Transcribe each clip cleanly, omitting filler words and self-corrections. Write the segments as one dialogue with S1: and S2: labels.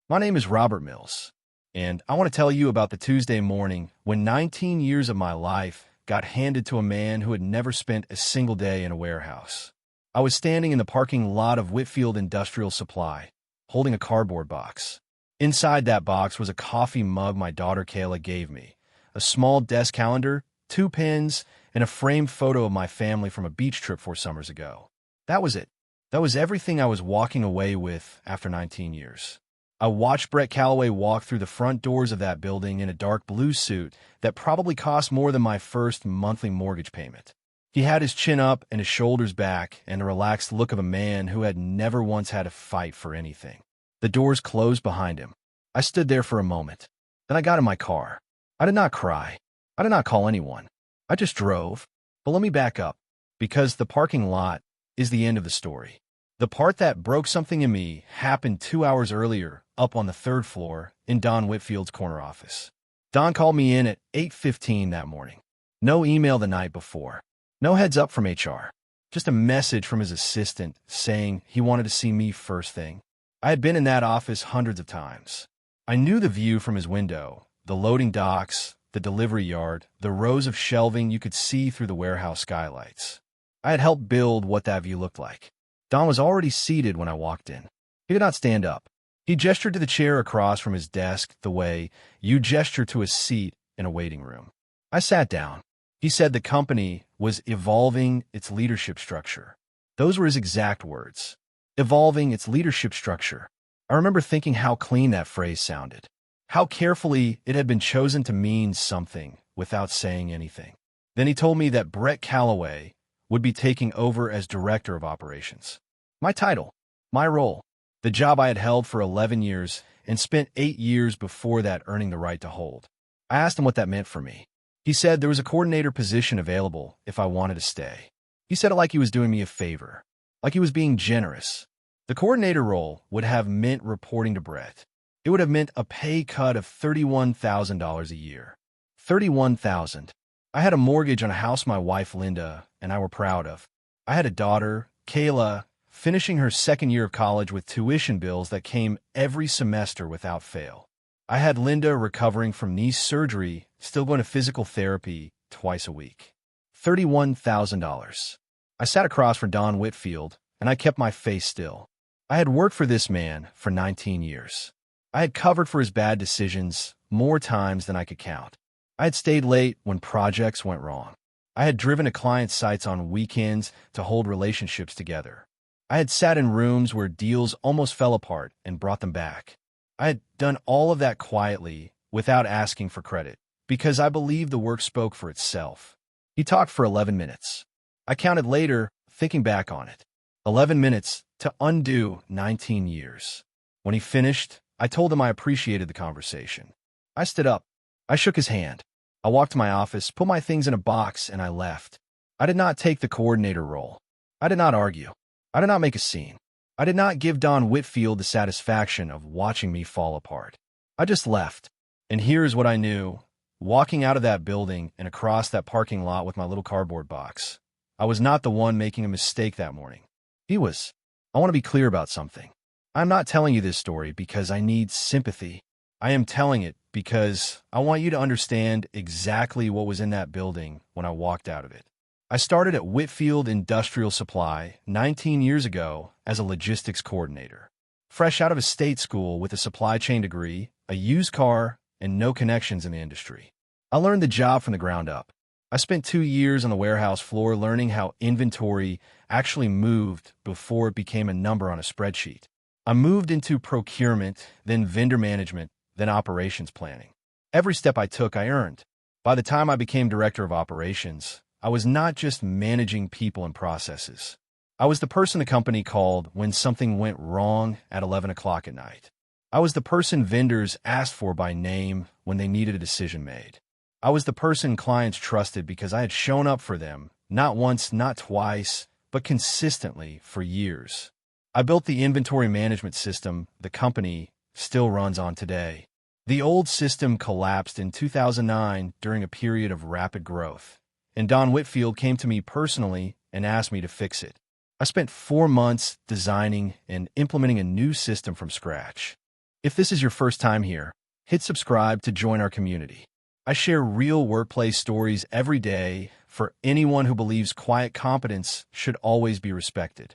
S1: My name is Robert Mills, and I want to tell you about the Tuesday morning when 19 years of my life got handed to a man who had never spent a single day in a warehouse. I was standing in the parking lot of Whitfield Industrial Supply, holding a cardboard box. Inside that box was a coffee mug my daughter Kayla gave me, a small desk calendar, 2 pens, and a framed photo of my family from a beach trip 4 summers ago. That was it. That was everything I was walking away with after 19 years. I watched Brett Calloway walk through the front doors of that building in a dark blue suit that probably cost more than my first monthly mortgage payment. He had his chin up and his shoulders back and the relaxed look of a man who had never once had to fight for anything. The doors closed behind him. I stood there for a moment. Then I got in my car. I did not cry. I did not call anyone. I just drove. But let me back up, because the parking lot is the end of the story. The part that broke something in me happened 2 hours earlier, up on the 3rd floor in Don Whitfield's corner office. Don called me in at 8:15 that morning. No email the night before. No heads up from HR. Just a message from his assistant saying he wanted to see me first thing. I had been in that office hundreds of times. I knew the view from his window, the loading docks, the delivery yard, the rows of shelving you could see through the warehouse skylights. I had helped build what that view looked like. Don was already seated when I walked in. He did not stand up. He gestured to the chair across from his desk the way you gesture to a seat in a waiting room. I sat down. He said the company was evolving its leadership structure. Those were his exact words. Evolving its leadership structure. I remember thinking how clean that phrase sounded. How carefully it had been chosen to mean something without saying anything. Then he told me that Brett Calloway would be taking over as director of operations. My title, my role, the job I had held for 11 years and spent 8 years before that earning the right to hold. I asked him what that meant for me. He said there was a coordinator position available if I wanted to stay. He said it like he was doing me a favor, like he was being generous. The coordinator role would have meant reporting to Brett. It would have meant a pay cut of $31,000 a year. $31,000. I had a mortgage on a house my wife Linda and I were proud of. I had a daughter, Kayla, finishing her 2nd year of college with tuition bills that came every semester without fail. I had Linda recovering from knee surgery, still going to physical therapy twice a week. $31,000. I sat across from Don Whitfield, and I kept my face still. I had worked for this man for 19 years. I had covered for his bad decisions more times than I could count. I had stayed late when projects went wrong. I had driven to client sites on weekends to hold relationships together. I had sat in rooms where deals almost fell apart and brought them back. I had done all of that quietly, without asking for credit, because I believed the work spoke for itself. He talked for 11 minutes. I counted later, thinking back on it. 11 minutes to undo 19 years. When he finished, I told him I appreciated the conversation. I stood up. I shook his hand. I walked to my office, put my things in a box, and I left. I did not take the coordinator role. I did not argue. I did not make a scene. I did not give Don Whitfield the satisfaction of watching me fall apart. I just left. And here's what I knew. Walking out of that building and across that parking lot with my little cardboard box, I was not the one making a mistake that morning. He was. I want to be clear about something. I'm not telling you this story because I need sympathy. I am telling it because I want you to understand exactly what was in that building when I walked out of it. I started at Whitfield Industrial Supply 19 years ago as a logistics coordinator. Fresh out of a state school with a supply chain degree, a used car, and no connections in the industry. I learned the job from the ground up. I spent 2 years on the warehouse floor learning how inventory actually moved before it became a number on a spreadsheet. I moved into procurement, then vendor management, then operations planning. Every step I took, I earned. By the time I became director of operations, I was not just managing people and processes. I was the person the company called when something went wrong at 11 o'clock at night. I was the person vendors asked for by name when they needed a decision made. I was the person clients trusted because I had shown up for them, not once, not twice, but consistently for years. I built the inventory management system the company still runs on today. The old system collapsed in 2009 during a period of rapid growth, and Don Whitfield came to me personally and asked me to fix it. I spent 4 months designing and implementing a new system from scratch. If this is your first time here, hit subscribe to join our community. I share real workplace stories every day for anyone who believes quiet competence should always be respected.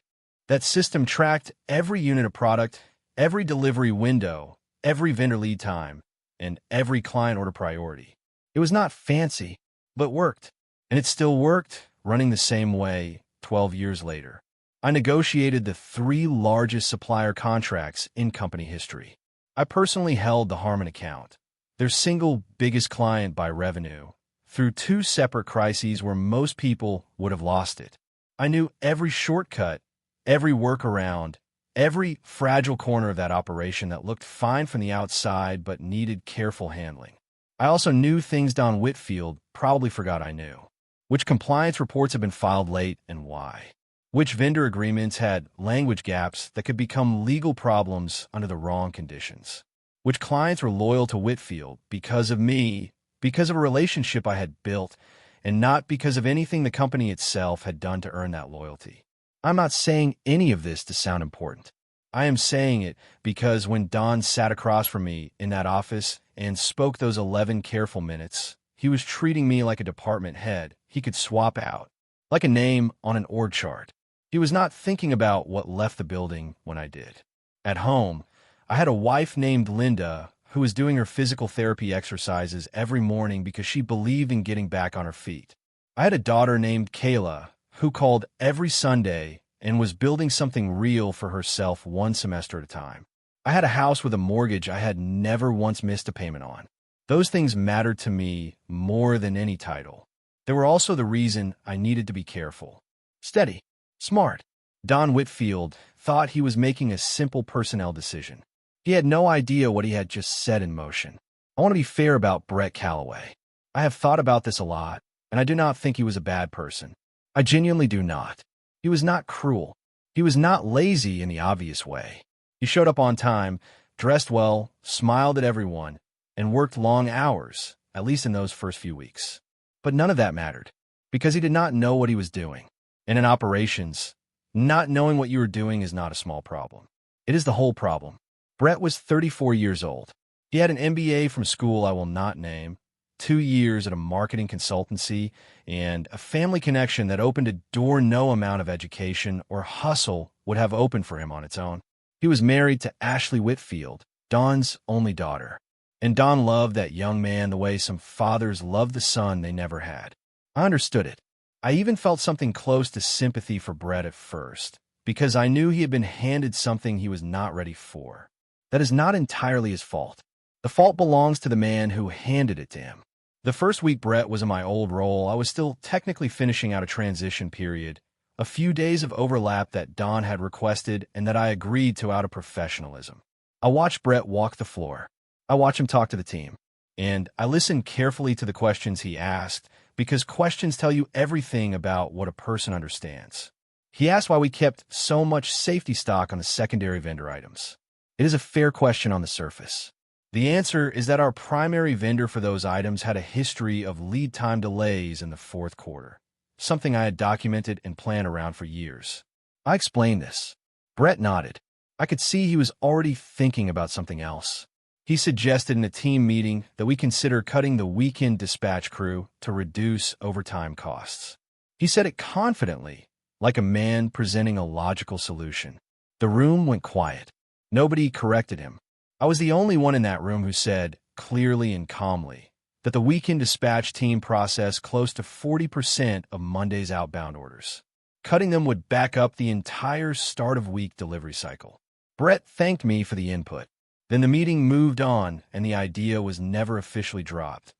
S1: That system tracked every unit of product, every delivery window, every vendor lead time, and every client order priority. It was not fancy, but worked. And it still worked, running the same way 12 years later. I negotiated the 3 largest supplier contracts in company history. I personally held the Harmon account, their single biggest client by revenue, through 2 separate crises where most people would have lost it. I knew every shortcut, every workaround, every fragile corner of that operation that looked fine from the outside but needed careful handling. I also knew things Don Whitfield probably forgot I knew. Which compliance reports had been filed late and why. Which vendor agreements had language gaps that could become legal problems under the wrong conditions. Which clients were loyal to Whitfield because of me, because of a relationship I had built, and not because of anything the company itself had done to earn that loyalty. I'm not saying any of this to sound important. I am saying it because when Don sat across from me in that office and spoke those 11 careful minutes, he was treating me like a department head he could swap out, like a name on an org chart. He was not thinking about what left the building when I did. At home, I had a wife named Linda who was doing her physical therapy exercises every morning because she believed in getting back on her feet. I had a daughter named Kayla who called every Sunday and was building something real for herself one semester at a time. I had a house with a mortgage I had never once missed a payment on. Those things mattered to me more than any title. They were also the reason I needed to be careful. Steady. Smart. Don Whitfield thought he was making a simple personnel decision. He had no idea what he had just set in motion. I want to be fair about Brett Calloway. I have thought about this a lot, and I do not think he was a bad person. I genuinely do not. He was not cruel. He was not lazy in the obvious way. He showed up on time, dressed well, smiled at everyone, and worked long hours, at least in those first few weeks. But none of that mattered, because he did not know what he was doing. And in operations, not knowing what you are doing is not a small problem. It is the whole problem. Brett was 34 years old. He had an MBA from school I will not name, 2 years at a marketing consultancy, and a family connection that opened a door no amount of education or hustle would have opened for him on its own. He was married to Ashley Whitfield, Don's only daughter. And Don loved that young man the way some fathers love the son they never had. I understood it. I even felt something close to sympathy for Brett at first, because I knew he had been handed something he was not ready for. That is not entirely his fault. The fault belongs to the man who handed it to him. The first week Brett was in my old role, I was still technically finishing out a transition period, a few days of overlap that Don had requested and that I agreed to out of professionalism. I watched Brett walk the floor. I watched him talk to the team. And I listened carefully to the questions he asked, because questions tell you everything about what a person understands. He asked why we kept so much safety stock on the secondary vendor items. It is a fair question on the surface. The answer is that our primary vendor for those items had a history of lead time delays in the fourth quarter, something I had documented and planned around for years. I explained this. Brett nodded. I could see he was already thinking about something else. He suggested in a team meeting that we consider cutting the weekend dispatch crew to reduce overtime costs. He said it confidently, like a man presenting a logical solution. The room went quiet. Nobody corrected him. I was the only one in that room who said, clearly and calmly, that the weekend dispatch team processed close to 40% of Monday's outbound orders. Cutting them would back up the entire start-of-week delivery cycle. Brett thanked me for the input. Then the meeting moved on, and the idea was never officially dropped.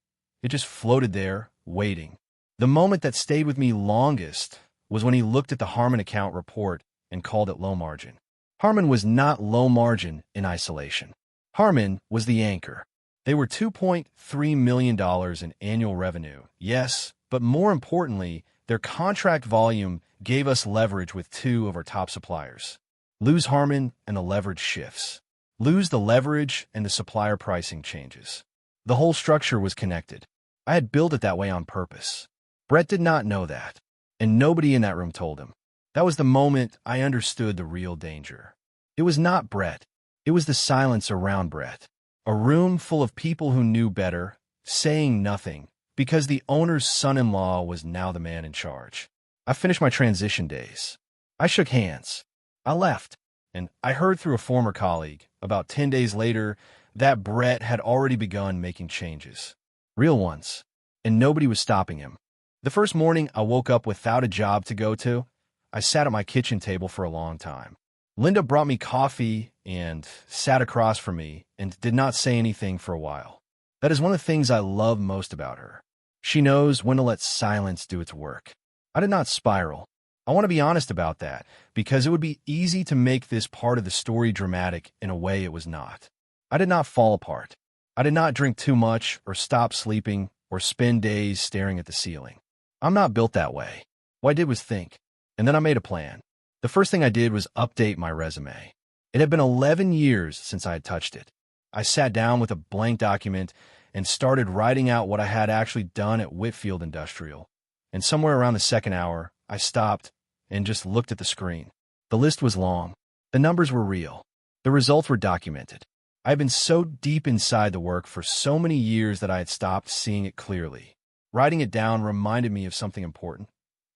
S1: It just floated there, waiting. The moment that stayed with me longest was when he looked at the Harmon account report and called it low margin. Harmon was not low margin in isolation. Harmon was the anchor. They were $2.3 million in annual revenue, yes, but more importantly, their contract volume gave us leverage with 2 of our top suppliers. Lose Harmon and the leverage shifts. Lose the leverage and the supplier pricing changes. The whole structure was connected. I had built it that way on purpose. Brett did not know that, and nobody in that room told him. That was the moment I understood the real danger. It was not Brett. It was the silence around Brett. A room full of people who knew better, saying nothing, because the owner's son-in-law was now the man in charge. I finished my transition days. I shook hands. I left, and I heard through a former colleague, about 10 days later, that Brett had already begun making changes. Real ones. And nobody was stopping him. The first morning I woke up without a job to go to, I sat at my kitchen table for a long time. Linda brought me coffee and sat across from me and did not say anything for a while. That is one of the things I love most about her. She knows when to let silence do its work. I did not spiral. I want to be honest about that, because it would be easy to make this part of the story dramatic in a way it was not. I did not fall apart. I did not drink too much or stop sleeping or spend days staring at the ceiling. I'm not built that way. What I did was think, and then I made a plan. The first thing I did was update my resume. It had been 11 years since I had touched it. I sat down with a blank document and started writing out what I had actually done at Whitfield Industrial. And somewhere around the second hour, I stopped and just looked at the screen. The list was long. The numbers were real. The results were documented. I had been so deep inside the work for so many years that I had stopped seeing it clearly. Writing it down reminded me of something important.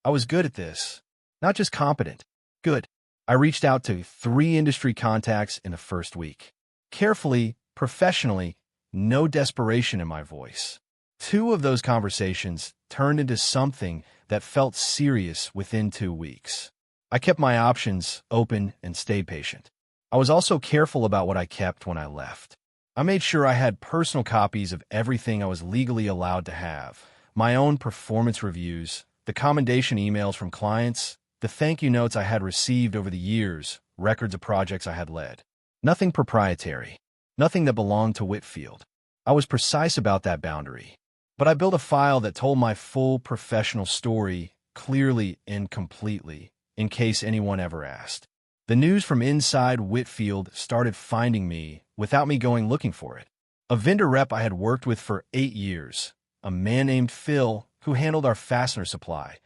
S1: I was good at this. Not just competent. Good. I reached out to 3 industry contacts in the first week. Carefully, professionally, no desperation in my voice. 2 of those conversations turned into something that felt serious within 2 weeks. I kept my options open and stayed patient. I was also careful about what I kept when I left. I made sure I had personal copies of everything I was legally allowed to have, my own performance reviews, the commendation emails from clients, the thank you notes I had received over the years, records of projects I had led. Nothing proprietary. Nothing that belonged to Whitfield. I was precise about that boundary. But I built a file that told my full professional story clearly and completely, in case anyone ever asked. The news from inside Whitfield started finding me without me going looking for it. A vendor rep I had worked with for 8 years, a man named Phil, who handled our fastener supply,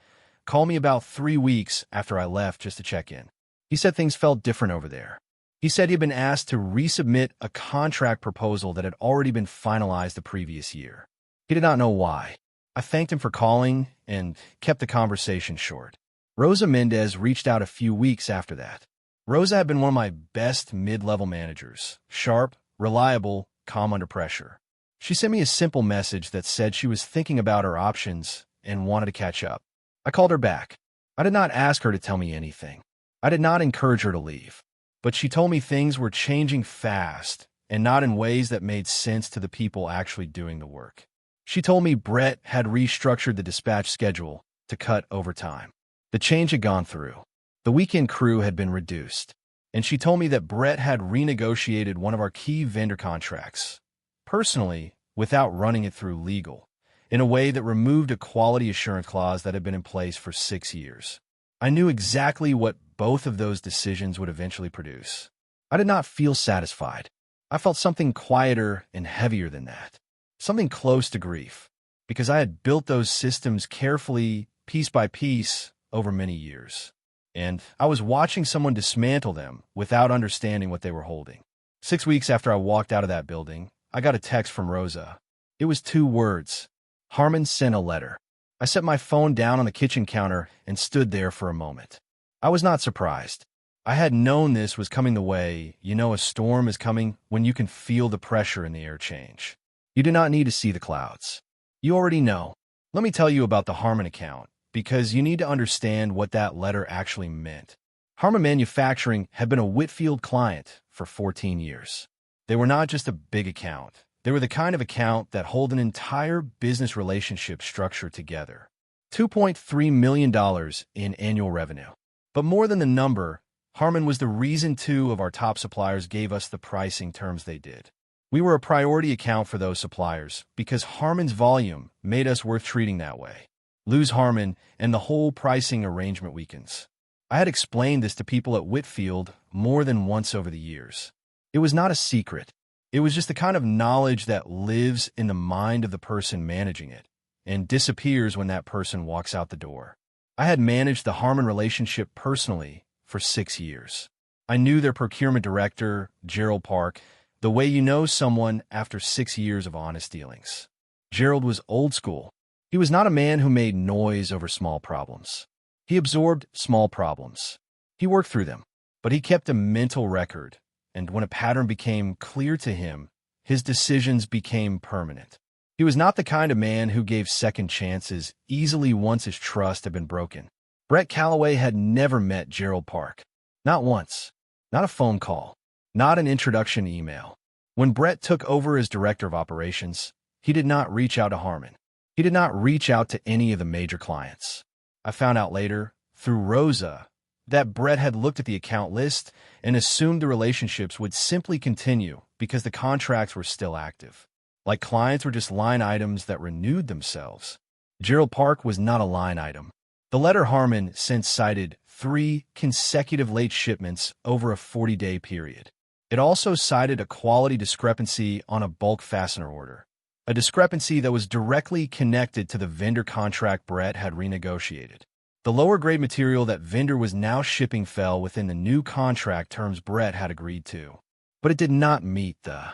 S1: called me about 3 weeks after I left just to check in. He said things felt different over there. He said he'd been asked to resubmit a contract proposal that had already been finalized the previous year. He did not know why. I thanked him for calling and kept the conversation short. Rosa Mendez reached out a few weeks after that. Rosa had been one of my best mid-level managers, sharp, reliable, calm under pressure. She sent me a simple message that said she was thinking about her options and wanted to catch up. I called her back. I did not ask her to tell me anything. I did not encourage her to leave. But she told me things were changing fast and not in ways that made sense to the people actually doing the work. She told me Brett had restructured the dispatch schedule to cut overtime. The change had gone through. The weekend crew had been reduced. And she told me that Brett had renegotiated one of our key vendor contracts, personally, without running it through legal, in a way that removed a quality assurance clause that had been in place for 6 years. I knew exactly what both of those decisions would eventually produce. I did not feel satisfied. I felt something quieter and heavier than that. Something close to grief, because I had built those systems carefully, piece by piece, over many years. And I was watching someone dismantle them without understanding what they were holding. 6 weeks after I walked out of that building, I got a text from Rosa. It was 2 words. Harmon sent a letter. I set my phone down on the kitchen counter and stood there for a moment. I was not surprised. I had known this was coming the way you know a storm is coming when you can feel the pressure in the air change. You do not need to see the clouds. You already know. Let me tell you about the Harmon account, because you need to understand what that letter actually meant. Harmon Manufacturing had been a Whitfield client for 14 years. They were not just a big account. They were the kind of account that hold an entire business relationship structure together. $2.3 million in annual revenue. But more than the number, Harmon was the reason 2 of our top suppliers gave us the pricing terms they did. We were a priority account for those suppliers because Harmon's volume made us worth treating that way. Lose Harmon, and the whole pricing arrangement weakens. I had explained this to people at Whitfield more than once over the years. It was not a secret. It was just the kind of knowledge that lives in the mind of the person managing it and disappears when that person walks out the door. I had managed the Harmon relationship personally for 6 years. I knew their procurement director, Gerald Park, the way you know someone after 6 years of honest dealings. Gerald was old school. He was not a man who made noise over small problems. He absorbed small problems. He worked through them, but he kept a mental record, and when a pattern became clear to him, his decisions became permanent. He was not the kind of man who gave second chances easily once his trust had been broken. Brett Calloway had never met Gerald Park. Not once. Not a phone call. Not an introduction email. When Brett took over as director of operations, he did not reach out to Harmon. He did not reach out to any of the major clients. I found out later, through Rosa, that Brett had looked at the account list and assumed the relationships would simply continue because the contracts were still active. Like clients were just line items that renewed themselves. Gerald Park was not a line item. The letter Harmon since cited 3 consecutive late shipments over a 40-day period. It also cited a quality discrepancy on a bulk fastener order, a discrepancy that was directly connected to the vendor contract Brett had renegotiated. The lower-grade material that vendor was now shipping fell within the new contract terms Brett had agreed to, but it did not meet the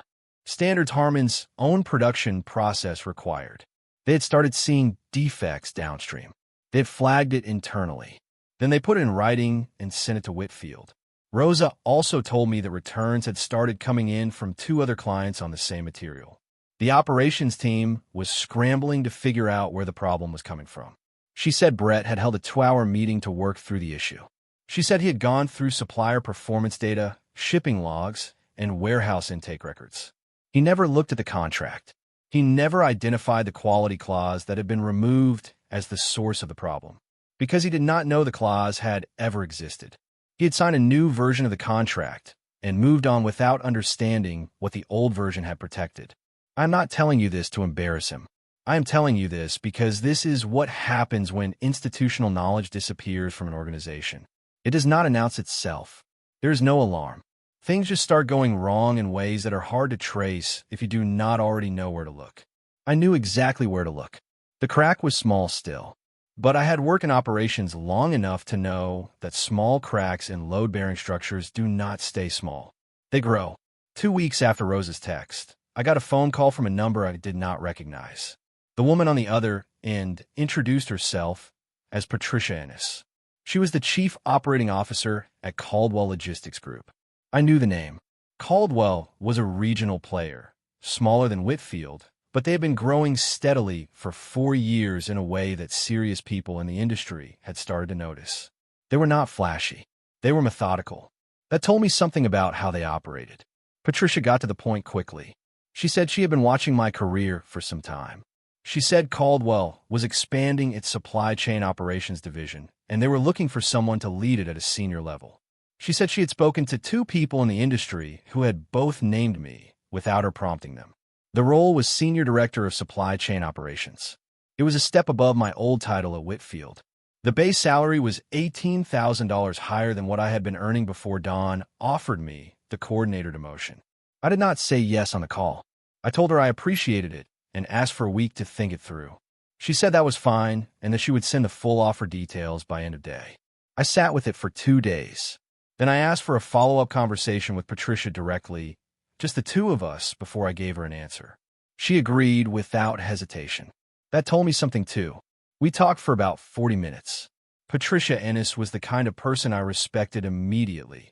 S1: standards Harmon's own production process required. They had started seeing defects downstream. They had flagged it internally. Then they put it in writing and sent it to Whitfield. Rosa also told me that returns had started coming in from 2 other clients on the same material. The operations team was scrambling to figure out where the problem was coming from. She said Brett had held a 2-hour meeting to work through the issue. She said he had gone through supplier performance data, shipping logs, and warehouse intake records. He never looked at the contract. He never identified the quality clause that had been removed as the source of the problem, because he did not know the clause had ever existed. He had signed a new version of the contract and moved on without understanding what the old version had protected. I'm not telling you this to embarrass him. I am telling you this because this is what happens when institutional knowledge disappears from an organization. It does not announce itself. There is no alarm. Things just start going wrong in ways that are hard to trace if you do not already know where to look. I knew exactly where to look. The crack was small still, but I had worked in operations long enough to know that small cracks in load-bearing structures do not stay small. They grow. 2 weeks after Rosa's text, I got a phone call from a number I did not recognize. The woman on the other end introduced herself as Patricia Ennis. She was the chief operating officer at Caldwell Logistics Group. I knew the name. Caldwell was a regional player, smaller than Whitfield, but they had been growing steadily for 4 years in a way that serious people in the industry had started to notice. They were not flashy. They were methodical. That told me something about how they operated. Patricia got to the point quickly. She said she had been watching my career for some time. She said Caldwell was expanding its supply chain operations division, and they were looking for someone to lead it at a senior level. She said she had spoken to 2 people in the industry who had both named me without her prompting them. The role was Senior Director of Supply Chain Operations. It was a step above my old title at Whitfield. The base salary was $18,000 higher than what I had been earning before Dawn offered me the coordinator demotion. I did not say yes on the call. I told her I appreciated it and asked for a week to think it through. She said that was fine and that she would send the full offer details by end of day. I sat with it for 2 days. Then I asked for a follow-up conversation with Patricia directly, just the 2 of us, before I gave her an answer. She agreed without hesitation. That told me something too. We talked for about 40 minutes. Patricia Ennis was the kind of person I respected immediately,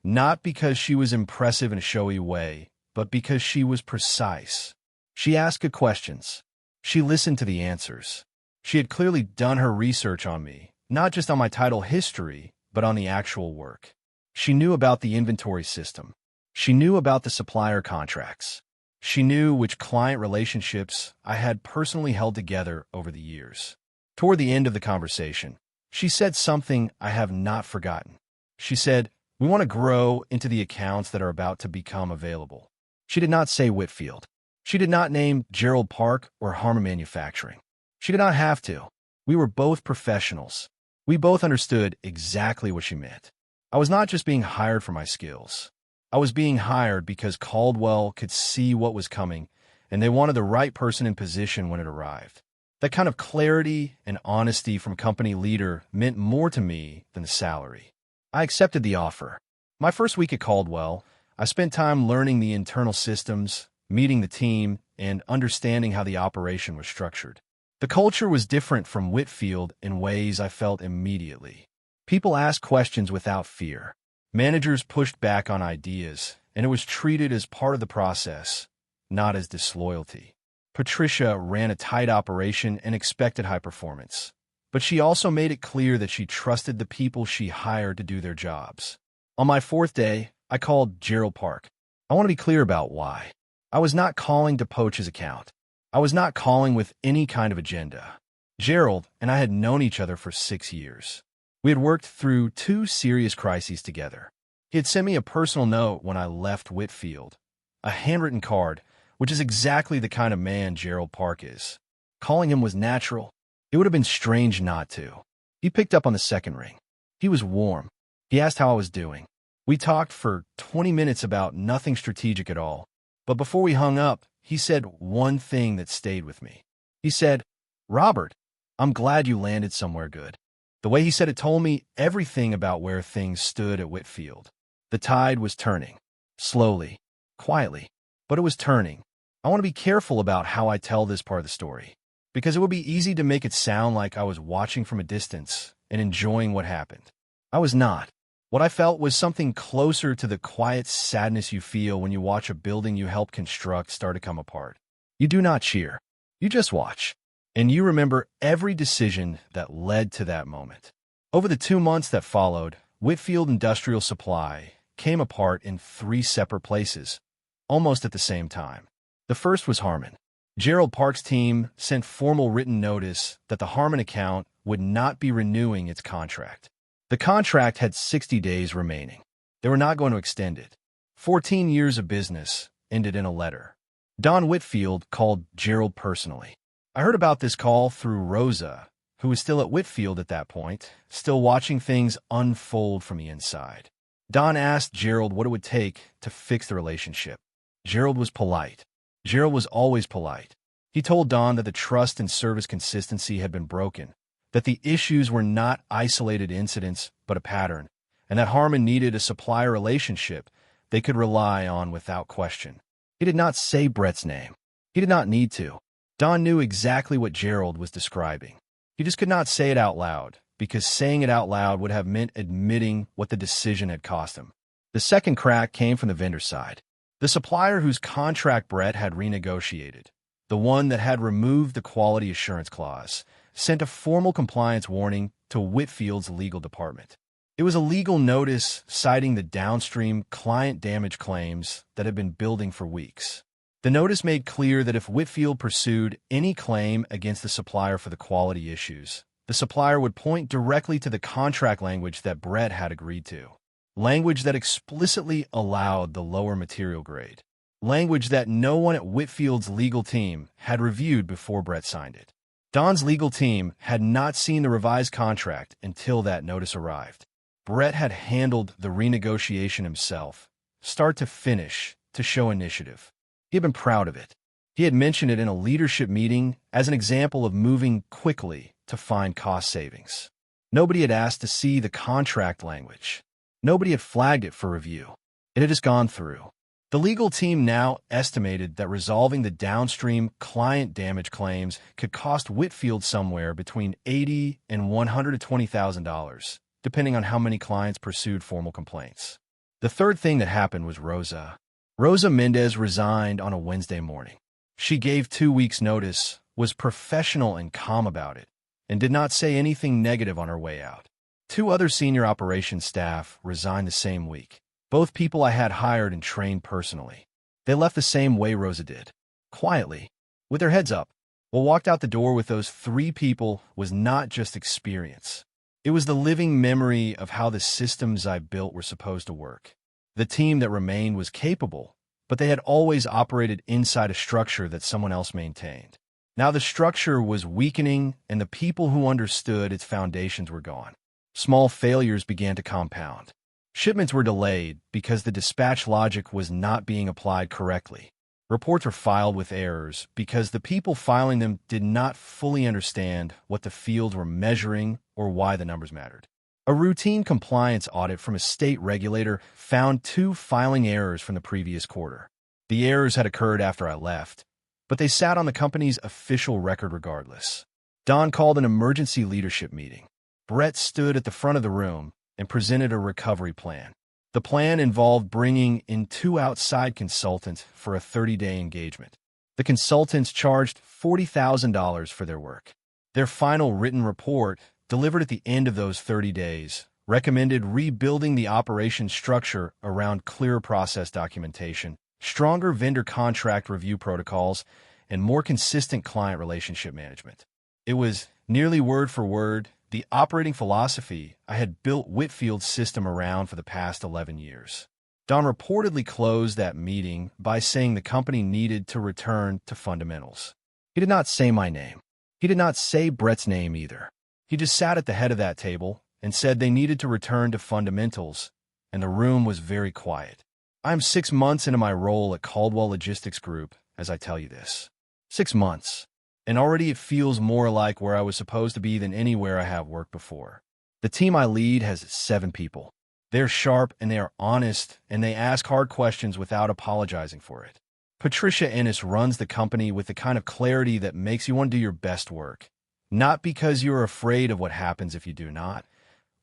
S1: not because she was impressive in a showy way, but because she was precise. She asked good questions. She listened to the answers. She had clearly done her research on me, not just on my title history, but on the actual work. She knew about the inventory system. She knew about the supplier contracts. She knew which client relationships I had personally held together over the years. Toward the end of the conversation, she said something I have not forgotten. She said, "We want to grow into the accounts that are about to become available." She did not say Whitfield. She did not name Gerald Park or Harmon Manufacturing. She did not have to. We were both professionals. We both understood exactly what she meant. I was not just being hired for my skills. I was being hired because Caldwell could see what was coming, and they wanted the right person in position when it arrived. That kind of clarity and honesty from company leader meant more to me than the salary. I accepted the offer. My first week at Caldwell, I spent time learning the internal systems, meeting the team, and understanding how the operation was structured. The culture was different from Whitfield in ways I felt immediately. People asked questions without fear. Managers pushed back on ideas, and it was treated as part of the process, not as disloyalty. Patricia ran a tight operation and expected high performance, but she also made it clear that she trusted the people she hired to do their jobs. On my fourth day, I called Gerald Park. I want to be clear about why. I was not calling to poach his account. I was not calling with any kind of agenda. Gerald and I had known each other for 6 years. We had worked through 2 serious crises together. He had sent me a personal note when I left Whitfield, a handwritten card, which is exactly the kind of man Gerald Park is. Calling him was natural. It would have been strange not to. He picked up on the second ring. He was warm. He asked how I was doing. We talked for 20 minutes about nothing strategic at all. But before we hung up, he said one thing that stayed with me. He said, "Robert, I'm glad you landed somewhere good." The way he said it told me everything about where things stood at Whitfield. The tide was turning. Slowly, quietly, but it was turning. I want to be careful about how I tell this part of the story, because it would be easy to make it sound like I was watching from a distance and enjoying what happened. I was not. What I felt was something closer to the quiet sadness you feel when you watch a building you helped construct start to come apart. You do not cheer. You just watch. And you remember every decision that led to that moment. Over the 2 months that followed, Whitfield Industrial Supply came apart in 3 separate places, almost at the same time. The first was Harmon. Gerald Park's team sent formal written notice that the Harmon account would not be renewing its contract. The contract had 60 days remaining. They were not going to extend it. 14 years of business ended in a letter. Don Whitfield called Gerald personally. I heard about this call through Rosa, who was still at Whitfield at that point, still watching things unfold from the inside. Don asked Gerald what it would take to fix the relationship. Gerald was polite. Gerald was always polite. He told Don that the trust and service consistency had been broken, that the issues were not isolated incidents but a pattern, and that Harmon needed a supplier relationship they could rely on without question. He did not say Brett's name. He did not need to. Don knew exactly what Gerald was describing. He just could not say it out loud, because saying it out loud would have meant admitting what the decision had cost him. The second crack came from the vendor side. The supplier whose contract Brett had renegotiated, the one that had removed the quality assurance clause, sent a formal compliance warning to Whitfield's legal department. It was a legal notice citing the downstream client damage claims that had been building for weeks. The notice made clear that if Whitfield pursued any claim against the supplier for the quality issues, the supplier would point directly to the contract language that Brett had agreed to. Language that explicitly allowed the lower material grade. Language that no one at Whitfield's legal team had reviewed before Brett signed it. Don's legal team had not seen the revised contract until that notice arrived. Brett had handled the renegotiation himself, start to finish, to show initiative. He had been proud of it. He had mentioned it in a leadership meeting as an example of moving quickly to find cost savings. Nobody had asked to see the contract language. Nobody had flagged it for review. It had just gone through. The legal team now estimated that resolving the downstream client damage claims could cost Whitfield somewhere between $80,000 and $120,000, depending on how many clients pursued formal complaints. The third thing that happened was Rosa. Rosa Mendez resigned on a Wednesday morning. She gave 2 weeks' notice, was professional and calm about it, and did not say anything negative on her way out. 2 other senior operations staff resigned the same week. Both people I had hired and trained personally. They left the same way Rosa did. Quietly, with their heads up. What walked out the door with those 3 people was not just experience. It was the living memory of how the systems I built were supposed to work. The team that remained was capable, but they had always operated inside a structure that someone else maintained. Now the structure was weakening, and the people who understood its foundations were gone. Small failures began to compound. Shipments were delayed because the dispatch logic was not being applied correctly. Reports were filed with errors because the people filing them did not fully understand what the fields were measuring or why the numbers mattered. A routine compliance audit from a state regulator found 2 filing errors from the previous quarter. The errors had occurred after I left, but they sat on the company's official record regardless. Don called an emergency leadership meeting. Brett stood at the front of the room and presented a recovery plan. The plan involved bringing in 2 outside consultants for a 30-day engagement. The consultants charged $40,000 for their work. Their final written report, delivered at the end of those 30 days, recommended rebuilding the operation structure around clearer process documentation, stronger vendor contract review protocols, and more consistent client relationship management. It was, nearly word for word, the operating philosophy I had built Whitfield's system around for the past 11 years. Don reportedly closed that meeting by saying the company needed to return to fundamentals. He did not say my name. He did not say Brett's name either. He just sat at the head of that table and said they needed to return to fundamentals, and the room was very quiet. I am 6 months into my role at Caldwell Logistics Group as I tell you this. 6 months. And already it feels more like where I was supposed to be than anywhere I have worked before. The team I lead has 7 people. They're sharp and they are honest, and they ask hard questions without apologizing for it. Patricia Ennis runs the company with the kind of clarity that makes you want to do your best work. Not because you're afraid of what happens if you do not,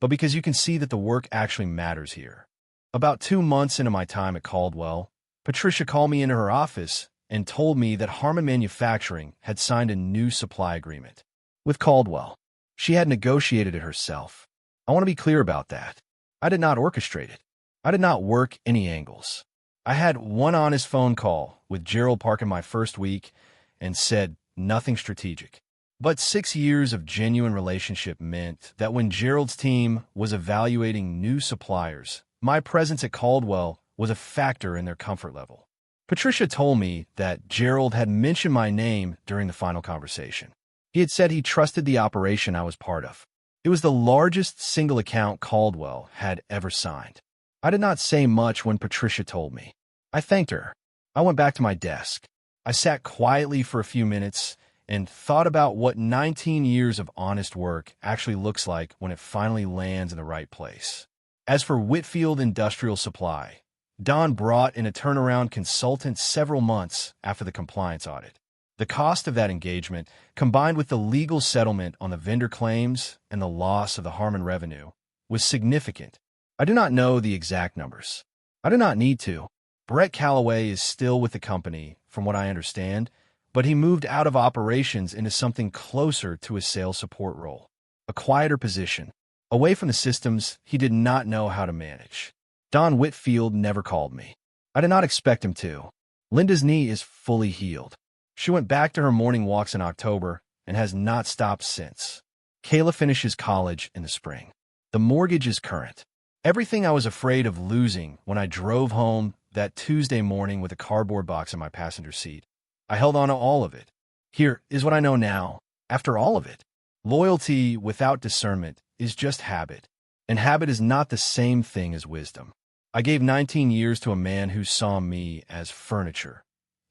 S1: but because you can see that the work actually matters here. About 2 months into my time at Caldwell, Patricia called me into her office and told me that Harmon Manufacturing had signed a new supply agreement with Caldwell. She had negotiated it herself. I want to be clear about that. I did not orchestrate it. I did not work any angles. I had one honest phone call with Gerald Park in my first week and said nothing strategic. But 6 years of genuine relationship meant that when Gerald's team was evaluating new suppliers, my presence at Caldwell was a factor in their comfort level. Patricia told me that Gerald had mentioned my name during the final conversation. He had said he trusted the operation I was part of. It was the largest single account Caldwell had ever signed. I did not say much when Patricia told me. I thanked her. I went back to my desk. I sat quietly for a few minutes and thought about what 19 years of honest work actually looks like when it finally lands in the right place. As for Whitfield Industrial Supply, Don brought in a turnaround consultant several months after the compliance audit. The cost of that engagement, combined with the legal settlement on the vendor claims and the loss of the Harmon revenue, was significant. I do not know the exact numbers. I do not need to. Brett Calloway is still with the company, from what I understand, but he moved out of operations into something closer to a sales support role, a quieter position, away from the systems he did not know how to manage. Don Whitfield never called me. I did not expect him to. Linda's knee is fully healed. She went back to her morning walks in October and has not stopped since. Kayla finishes college in the spring. The mortgage is current. Everything I was afraid of losing when I drove home that Tuesday morning with a cardboard box in my passenger seat. I held on to all of it. Here is what I know now, after all of it. Loyalty without discernment is just habit, and habit is not the same thing as wisdom. I gave 19 years to a man who saw me as furniture,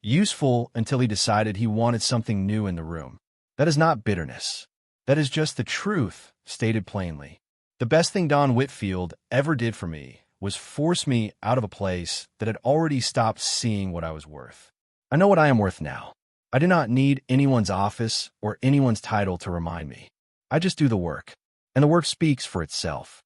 S1: useful until he decided he wanted something new in the room. That is not bitterness. That is just the truth, stated plainly. The best thing Don Whitfield ever did for me was force me out of a place that had already stopped seeing what I was worth. I know what I am worth now. I do not need anyone's office or anyone's title to remind me. I just do the work, and the work speaks for itself.